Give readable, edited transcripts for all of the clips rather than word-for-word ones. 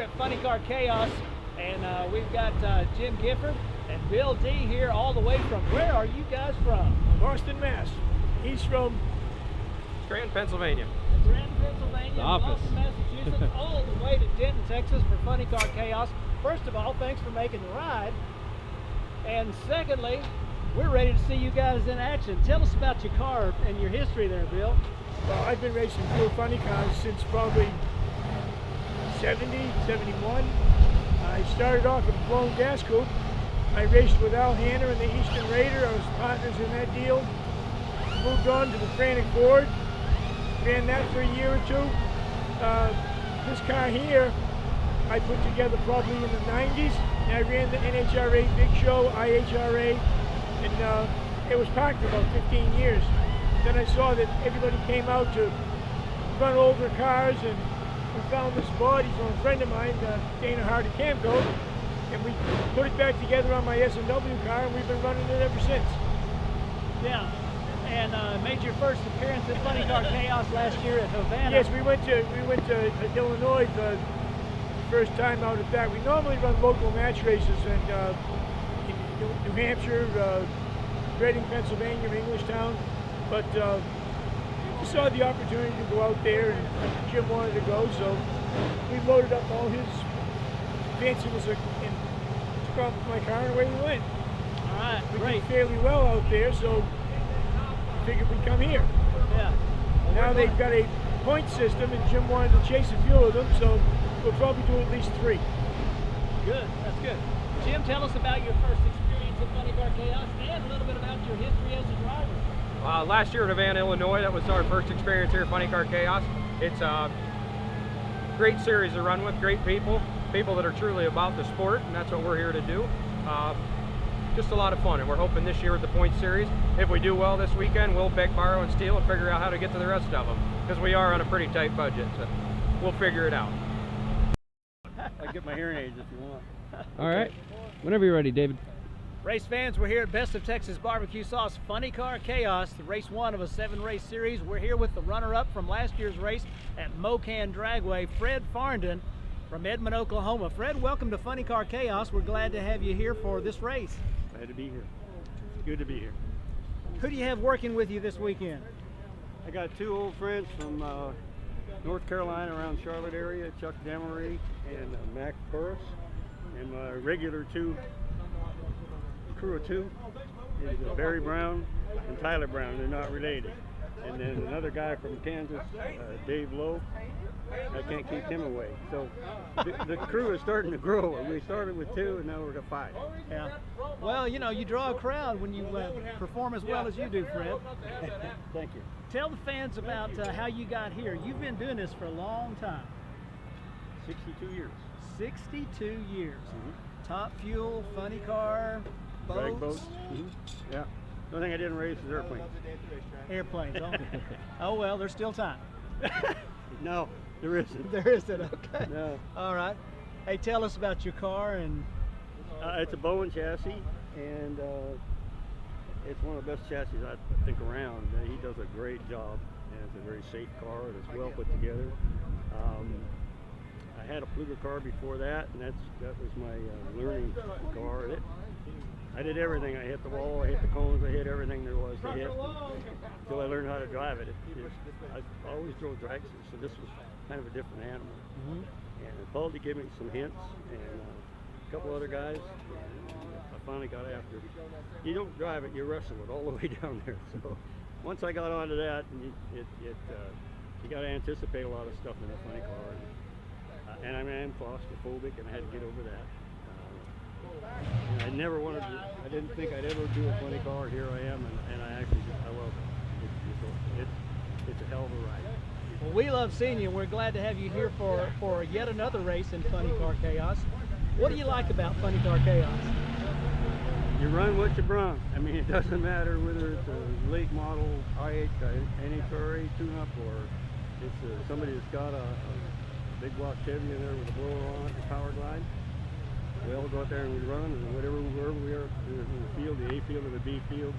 here at Funny Car Chaos, and we've got Jim Gifford and Bill D here all the way from, where are you guys from? Boston, Mass. He's from Scranton, Pennsylvania. Scranton, Pennsylvania, The office. Boston, Massachusetts, all the way to Denton, Texas for Funny Car Chaos. First of all, thanks for making the ride. And secondly, we're ready to see you guys in action. Tell us about your car and your history there, Bill. Well, I've been racing fuel funny cars since probably 70, 71. I started off with a blown gas coupe. I raced with Al Hanna in the Eastern Raider. I was partners in that deal. Moved on to the Frantic Ford. Ran that for a year or two. This car here, I put together probably in the 90s. And I ran the NHRA Big Show, IHRA, and it was parked for about 15 years. Then I saw that everybody came out to run older cars, and we found this body from a friend of mine, Dana Hart at Camco, and we put it back together on my S&W car, and we've been running it ever since. Yeah, and made your first appearance at Funny Car Chaos last year at Havana. Yes, we went to Illinois the first time out at that. We normally run local match races and in New Hampshire, Reading, Pennsylvania, Englishtown, but we saw the opportunity to go out there, and Jim wanted to go, so we loaded up all his fanciness and took off my car, and away we went. All right, We great. did fairly well out there, so figured we'd come here. Yeah. Well, Now we're they've going- got a point system, and Jim wanted to chase a few of them, so we'll probably do at least 3. Good, that's good. Jim, tell us about your first experience at Funny Car Chaos and a little bit about your history as a driver. Last year at Havana, Illinois, that was our first experience here at Funny Car Chaos. It's a great series to run with, great people that are truly about the sport, and that's what we're here to do. Just a lot of fun, and we're hoping this year with the point series, if we do well this weekend, we'll beg, borrow, and steal and figure out how to get to the rest of them, because we are on a pretty tight budget, so we'll figure it out. I'll get my hearing aids if you want. All right, whenever you're ready, David. Race fans, we're here at Best of Texas Barbecue Sauce Funny Car Chaos, the race 1 of a 7-race series. We're here with the runner-up from last year's race at Mocan Dragway, Fred Farndon from Edmond, Oklahoma. Fred, welcome to Funny Car Chaos. We're glad to have you here for this race. Glad to be here. It's good to be here. Who do you have working with you this weekend? I got 2 old friends from North Carolina, around Charlotte area, Chuck Demery and Mac Burris, and my regular 2, crew of 2 is Barry Brown and Tyler Brown. They're not related. And then another guy from Kansas, Dave Lowe. I can't keep him away. So the crew is starting to grow. We started with 2 and now we're at 5. Yeah. Well, you know, you draw a crowd when you perform as well as you do, Fred. Thank you. Tell the fans about how you got here. You've been doing this for a long time. 62 years. 62 years. Mhm. Top fuel, funny car, boats. Drag boats. Yeah. The only thing I didn't race is airplanes. Airplanes. Oh. Oh, well, there's still time. No, there isn't. There isn't, okay. No. All right. Hey, tell us about your car and It's a Bowen chassis, and it's one of the best chassis I think around. He does a great job, and it's a very safe car, and it's well put together. I had a Fluger car before that, and that was my learning car. I did everything. I hit the wall, I hit the cones, I hit everything there was to hit until I learned how to drive it. I always drove dragsters, so this was kind of a different animal. Mhm. And Baldy gave me some hints, and a couple other guys, and I finally got after it. You don't drive it, you wrestle it all the way down there. So once I got onto that, and you got to anticipate a lot of stuff in a funny car. And I am claustrophobic, and I had to get over that. And I never wanted to, I didn't think I'd ever do a funny car. Here I am, and I actually, I love it. It's a hell of a ride. well, we love seeing you, and we're glad to have you here for yet another race in Funny Car Chaos. What do you like about Funny Car Chaos? You run what you brung. I mean, it doesn't matter whether it's a late model NHRA tune-up or it's somebody that's got a big block Chevy in there with a blower on it, a power glide. We all go out there and we run, and wherever we are in the field, the A field or the B field,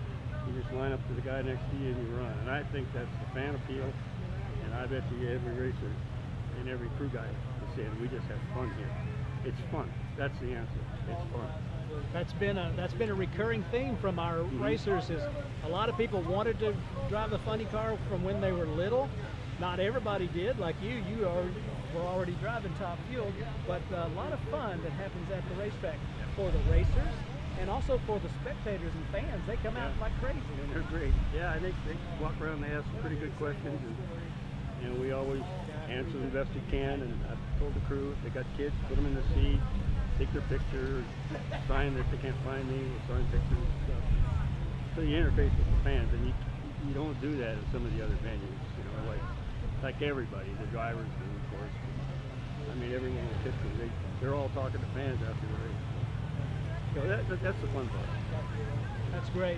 you just line up to the guy next to you and you run. And I think that's the fan appeal, and I bet you every racer and every crew guy is saying, we just have fun here. It's fun. That's the answer. It's fun. That's been a recurring theme from our racers. Is a lot of people wanted to drive a funny car from when they were little. Not everybody did, like you. You were already driving top fuel, but a lot of fun that happens at the racetrack for the racers and also for the spectators and fans. They come out like crazy. And they're great. Yeah, I think they walk around and they ask some pretty good questions, and we always answer the best we can. And I've told the crew, if they got kids, put them in the seat, take their picture, sign that they can't find me, we'll sign pictures and stuff. So you interface with the fans, and you don't do that at some of the other venues, you know, like everybody, the drivers do, of course. I mean, everyone in the pit, they're all talking to fans after the race. So that's the fun part. That's great.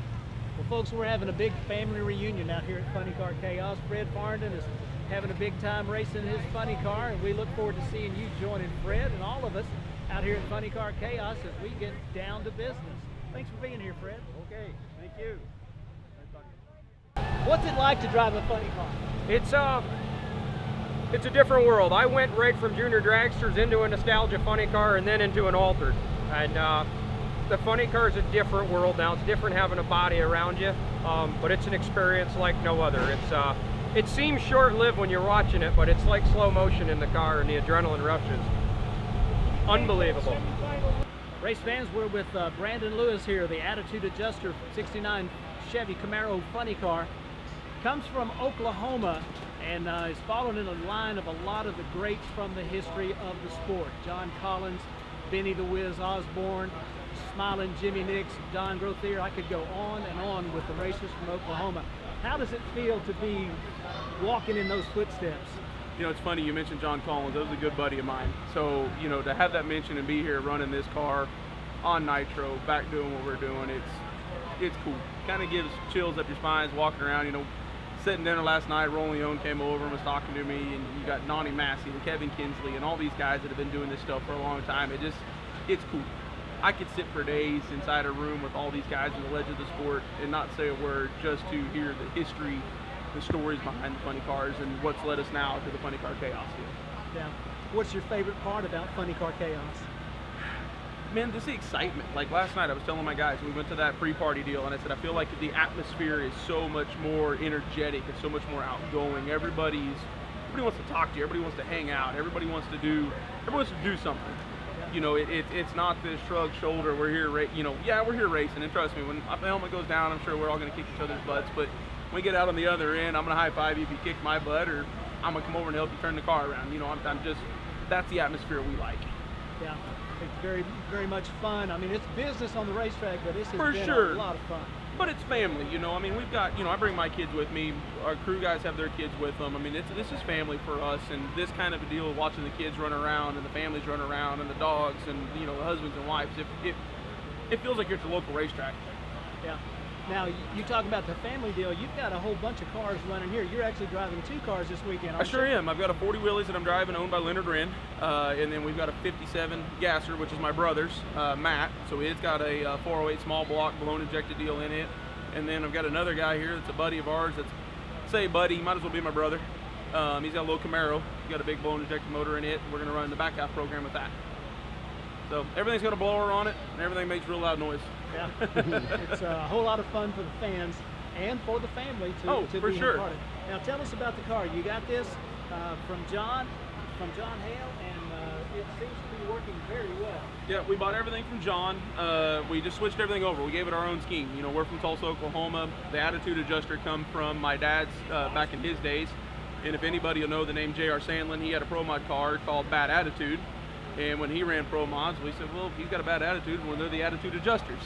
Well, folks, we're having a big family reunion out here at Funny Car Chaos. Fred Farndon is having a big time racing his funny car, and we look forward to seeing you joining Fred and all of us out here at Funny Car Chaos as we get down to business. Thanks for being here, Fred. Okay, thank you. What's it like to drive a funny car? It's a different world. I went right from junior dragsters into a nostalgia funny car and then into an altered. And the funny car is a different world now. It's different having a body around you, but it's an experience like no other. It seems short-lived when you're watching it, but it's like slow motion in the car, and the adrenaline rushes. Unbelievable. Race fans, we're with Brandon Lewis here, the Attitude Adjuster 69 Chevy Camaro funny car. Comes from Oklahoma and is following in the line of a lot of the greats from the history of the sport. John Collins, Benny the Wiz Osborne, Smiling Jimmy Nix, Don Grothier. I could go on and on with the racers from Oklahoma. How does it feel to be walking in those footsteps? You know, it's funny you mentioned John Collins. That was a good buddy of mine. So, you know, to have that mention and be here running this car on Nitro, back doing what we're doing, it's cool. Kind of gives chills up your spines walking around. You know, sitting dinner last night, Roland Leone came over and was talking to me, and you got Nonnie Massey and Kevin Kinsley and all these guys that have been doing this stuff for a long time. It's cool. I could sit for days inside a room with all these guys in the ledge of the sport and not say a word, just to hear the history, the stories behind the funny cars, and what's led us now to the Funny Car Chaos deal. Yeah. What's your favorite part about Funny Car Chaos? Man, just the excitement. Like last night, I was telling my guys, we went to that pre-party deal, and I said, I feel like the atmosphere is so much more energetic, it's so much more outgoing. Everybody wants to talk to you, everybody wants to hang out, everybody wants to do something. You know, it's not this shrug shoulder, we're here, we're here racing, and trust me, when the helmet goes down, I'm sure we're all going to kick each other's butts, but when we get out on the other end, I'm going to high five you if you kick my butt, or I'm going to come over and help you turn the car around. You know, that's the atmosphere we like. Yeah, it's very, very much fun. I mean, it's business on the racetrack, but this has For been sure. a lot of fun. But it's family, you know. I mean, we've got, you know, I bring my kids with me. Our crew guys have their kids with them. I mean, this is family for us, and this kind of a deal, watching the kids run around and the families run around and the dogs and, you know, the husbands and wives, it feels like you're at the local racetrack. Yeah. Now, you talk about the family deal. You've got a whole bunch of cars running here. You're actually driving 2 cars this weekend, I aren't sure you? am. I've got a 40 Willys that I'm driving, owned by Leonard Wren, and then we've got a 57 Gasser, which is my brother's, Matt. So it's got a 408 small block balloon injected deal in it. And then I've got another guy here that's a buddy of ours. Say buddy, might as well be my brother. He's got a little Camaro. He's got a big balloon injected motor in it. We're going to run the back half program with that. So everything's got a blower on it, and everything makes real loud noise. Yeah. It's a whole lot of fun for the fans and for the family to for be sure. a part of. Now, tell us about the car. You got this from John Hale, and it seems to be working very well. Yeah, we bought everything from John. We just switched everything over. We gave it our own scheme. You know, we're from Tulsa, Oklahoma. The Attitude Adjuster come from my dad's back in his days. And if anybody will know the name J.R. Sandlin, he had a Pro Mod car called Bad Attitude. And when he ran Pro Mods, we said, well, if he's got a bad attitude, well, they're the Attitude Adjusters.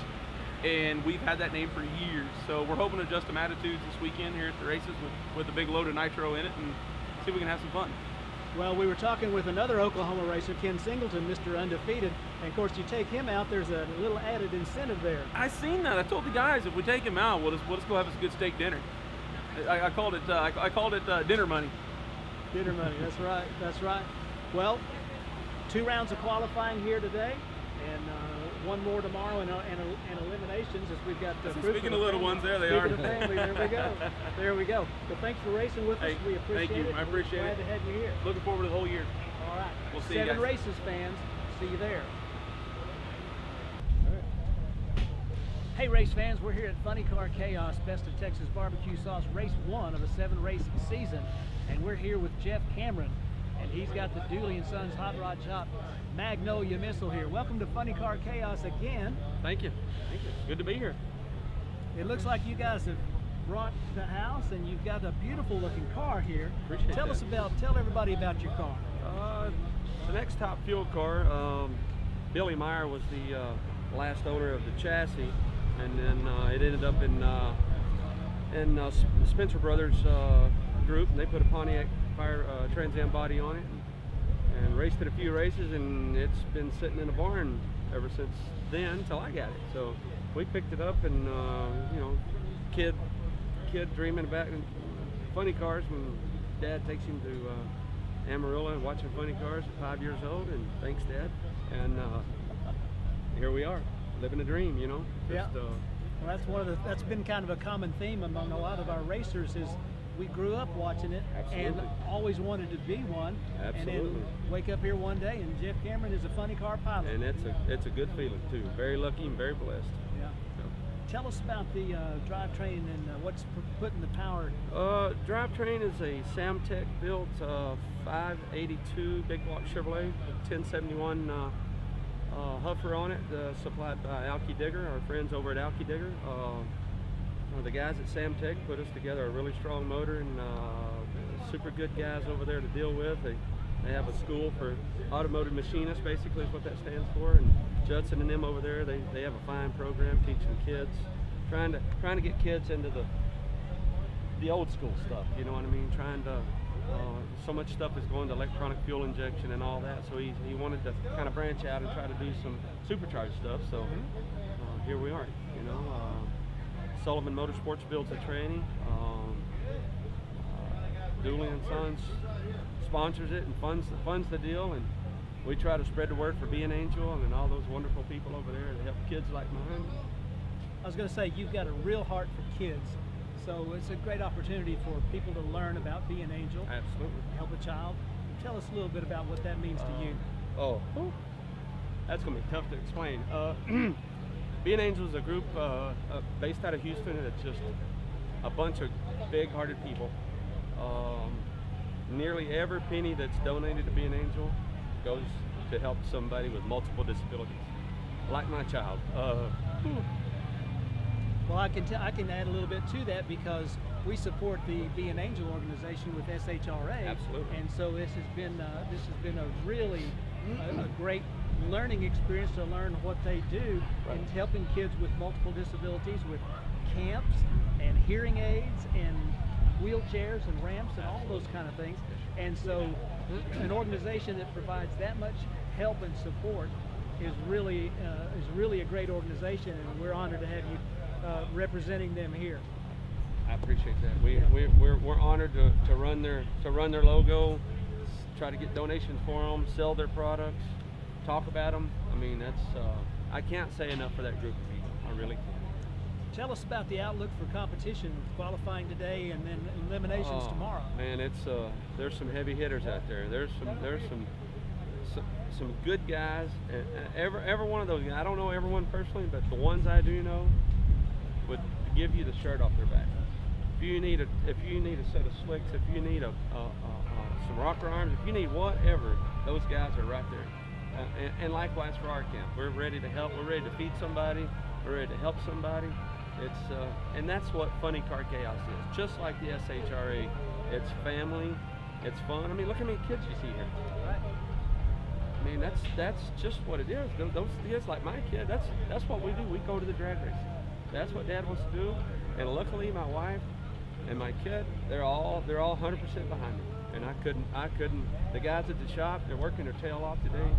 And we've had that name for years. So we're hoping to adjust some attitudes this weekend here at the races with a big load of nitro in it and see if we can have some fun. Well, we were talking with another Oklahoma racer, Ken Singleton, Mr. Undefeated. And of course, you take him out, there's a little added incentive there. I seen that. I told the guys, if we take him out, we'll just go have us a good steak dinner. I called it dinner money. Dinner money, that's right, that's right. Well, 2 rounds of qualifying here today, and one more tomorrow and eliminations as we've got. Speaking of little ones, there they are. Speaking of family, there we go. There we go. Well, thanks for racing with us. Hey, We appreciate thank you. it. I appreciate We're it. glad to have you here. Looking forward to the whole year. All right. We'll see you 7 guys. Races fans. See you there. Hey race fans, we're here at Funny Car Chaos Best of Texas Barbecue Sauce Race 1 of a 7-race season, and we're here with Jeff Cameron, and he's got the Dooley & Sons Hot Rod Shop Magnolia Missile here. Welcome to Funny Car Chaos again. Thank you. Thank you. Good to be here. It looks like you guys have brought the house, and you've got a beautiful looking car here. Appreciate Tell everybody about your car. The next top fuel car, Billy Meyer was the last owner of the chassis, and then it ended up in Spencer Brothers group, and they put a Pontiac Fire Trans Am body on it, and raced it a few races, and it's been sitting in a barn ever since then till I got it. So we picked it up, and you know, kid dreaming about funny cars when Dad takes him to Amarillo and watching funny cars at 5 years old, and thanks Dad, and here we are living a dream, you know. Yeah. Well, that's been kind of a common theme among a lot of our racers is we grew up watching it and Absolutely. always wanted to be one. Absolutely. And then wake up here one day and Jeff Cameron is a funny car pilot. And it's a good feeling too. Very lucky and very blessed. Yeah. Tell us about the drivetrain and what's putting the power. Drivetrain is a Samtec built 582 big block Chevrolet 1071 huffer on it, supplied by Alki Digger, our friends over at Alki Digger. The guys at Samtec put us together a really strong motor, and super good guys over there to deal with. They have a school for automotive machinists, basically is what that stands for. And Judson and them over there, they have a fine program teaching kids, trying to get kids into the old school stuff. You know what I mean? So much stuff is going to electronic fuel injection and all that. So he wanted to kind of branch out and try to do some supercharged stuff. So here we are. You know. Sullivan Motorsports builds the tranny. Dooley & Sons sponsors it and funds the deal, and we try to spread the word for Being Angel and all those wonderful people over there to help kids like mine. I was going to say, you've got a real heart for kids, so it's a great opportunity for people to learn about Being Angel. Absolutely. Help a child. Tell us a little bit about what that means to you. That's going to be tough to explain. Being Angel is a group based out of Houston, and it's just a bunch of big-hearted people. Nearly every penny that's donated to Being Angel goes to help somebody with multiple disabilities, like my child. Well, I can add a little bit to that because we support the Being Angel organization with SHRA. Absolutely. And so this has been a really a great learning experience to learn what they do in helping kids with multiple disabilities with camps and hearing aids and wheelchairs and ramps and all those kind of things. And so an organization that provides that much help and support is really a great organization, and we're honored to have you representing them here. I appreciate that. We're honored to run their logo, try to get donations for them, sell their products, talk about them. I mean, I can't say enough for that group of people. I really can't. Tell us about the outlook for competition, qualifying today and then eliminations tomorrow. Man, there's some heavy hitters out there. There's some good guys. Every one of those guys, I don't know everyone personally, but the ones I do know would give you the shirt off their back. If you need a set of slicks, if you need some rocker arms, if you need whatever, those guys are right there. And likewise for our camp, we're ready to help. We're ready to feed somebody. We're ready to help somebody. And that's what Funny Car Chaos is. Just like the SHRA, it's family, it's fun. I mean, look how many kids you see here. Right. I mean, that's just what it is. Those kids, like my kid, that's what we do. We go to the drag race. That's what Dad wants to do. And luckily, my wife and my kid, they're all 100% behind me. And I couldn't. The guys at the shop, they're working their tail off today,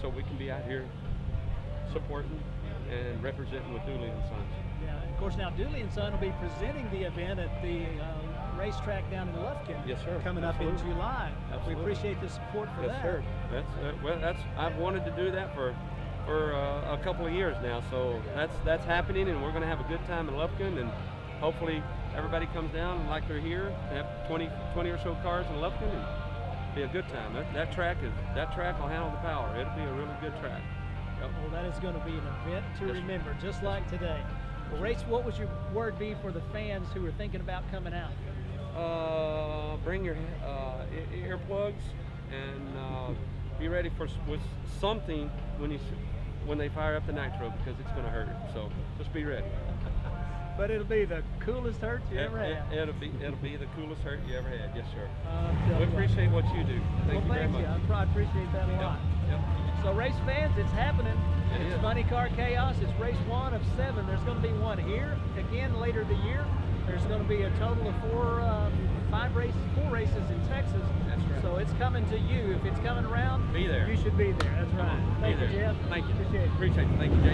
so we can be out here supporting and representing with Dooley & Sons. Yeah, of course, now Dooley & Son will be presenting the event at the racetrack down in Lufkin. Yes, sir. Coming Absolutely. up in July. Absolutely. We appreciate the support for Yes, that. sir. I've wanted to do that for for a couple of years now. So that's happening, and we're going to have a good time in Lufkin, and hopefully everybody comes down like they're here. They have 20 or so cars in Lufkin, and be a good time. That track will handle the power. It'll be a really good track. Yep. Well, that is going to be an event to remember, just like today. Well, Race, what would your word be for the fans who are thinking about coming out? Bring your earplugs and be ready with something when they fire up the Nitro, because it's going to hurt. So just be ready. But it'll be the coolest hurt you ever had. It'll be the coolest hurt you ever had. Yes, sir. We We appreciate what you do. Thank you very much. I appreciate that a lot. Yep. So race fans, it's happening. It It's is. Funny Car Chaos. It's race 1 of 7. There's going to be one here again later the year. There's going to be a total of 4 races in Texas. That's right. So it's coming to you. If it's coming around, Be there. you should be there. That's right. Thank you, Be there. Jeff. Thank you. Appreciate it. Appreciate it. Thank you, Jay.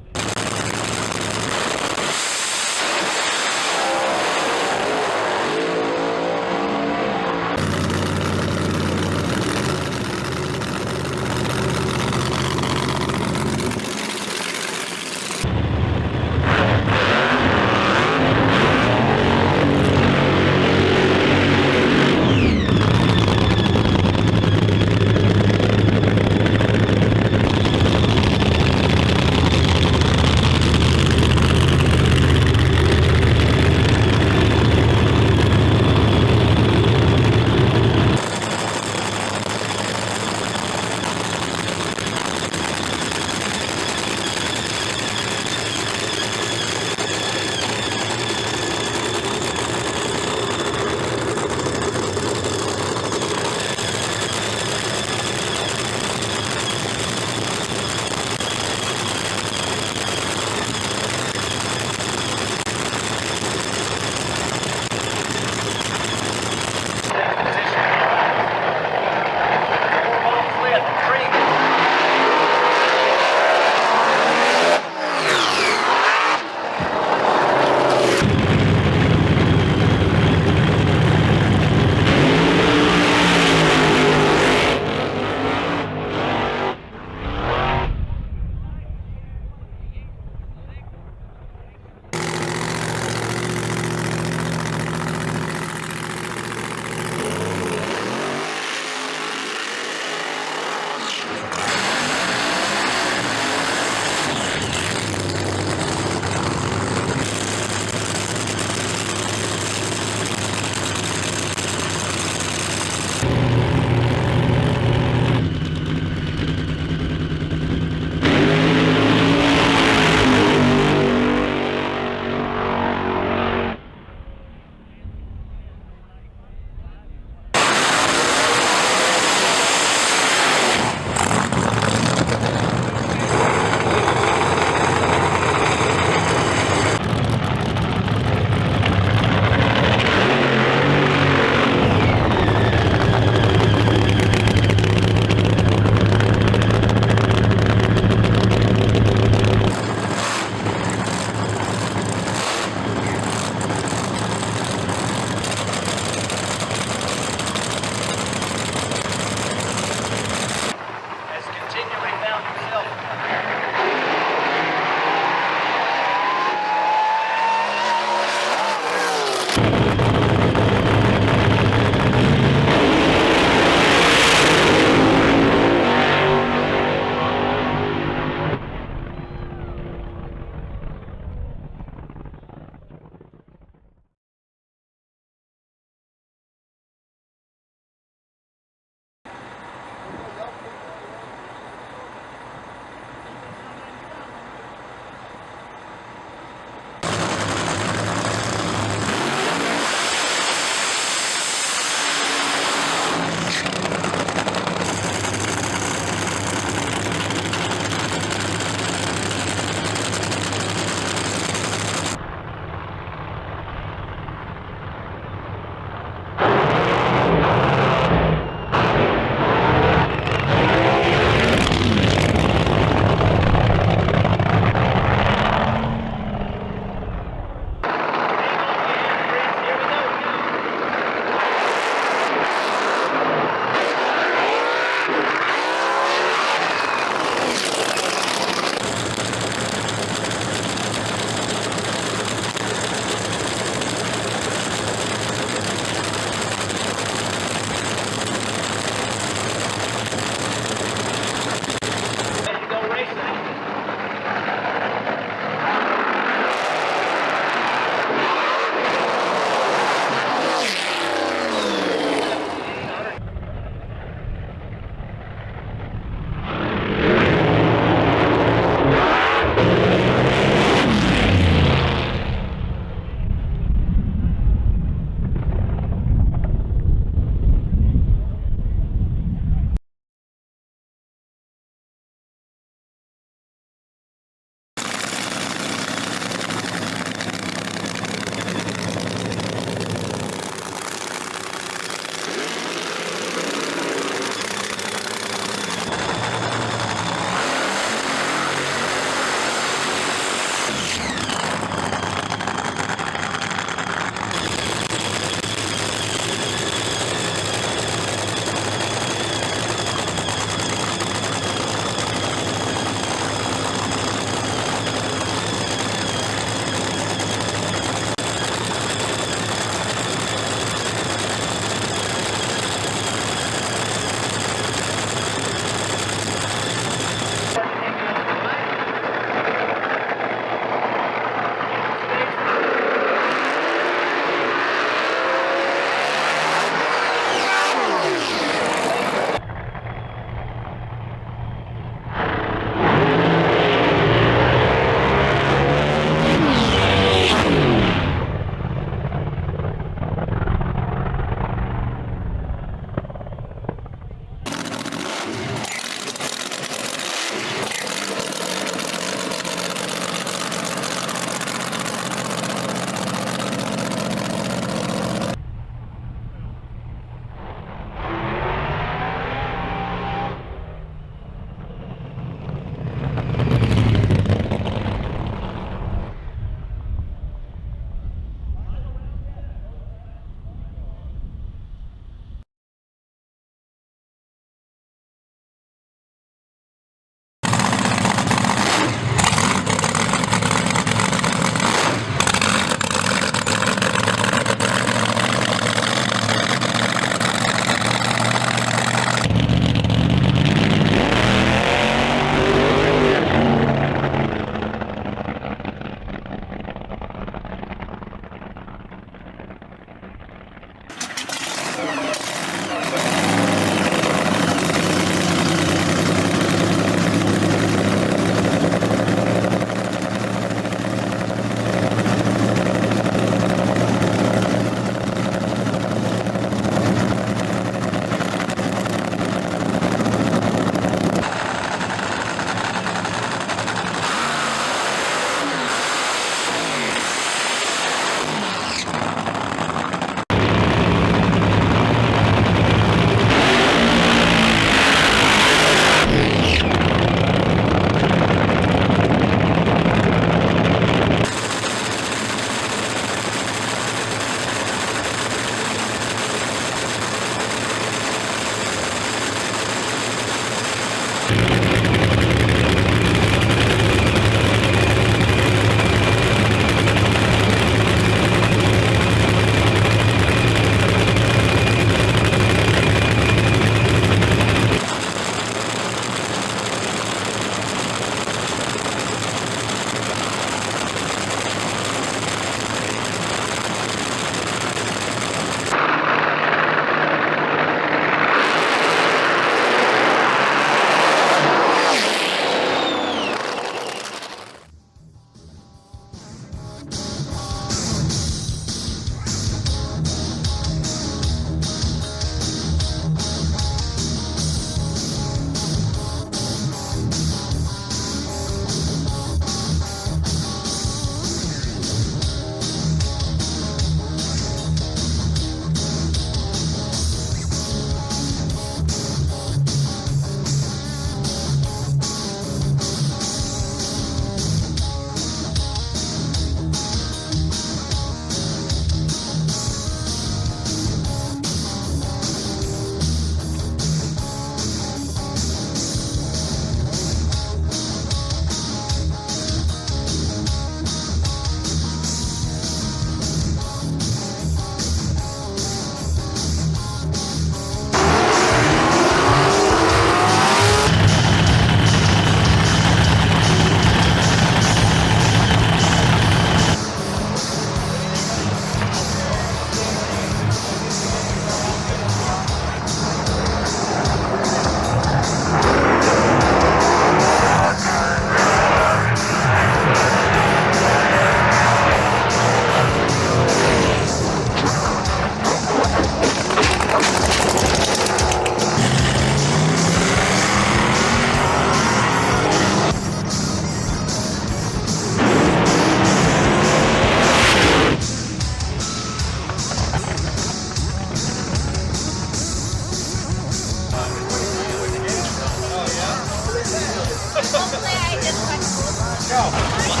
Go.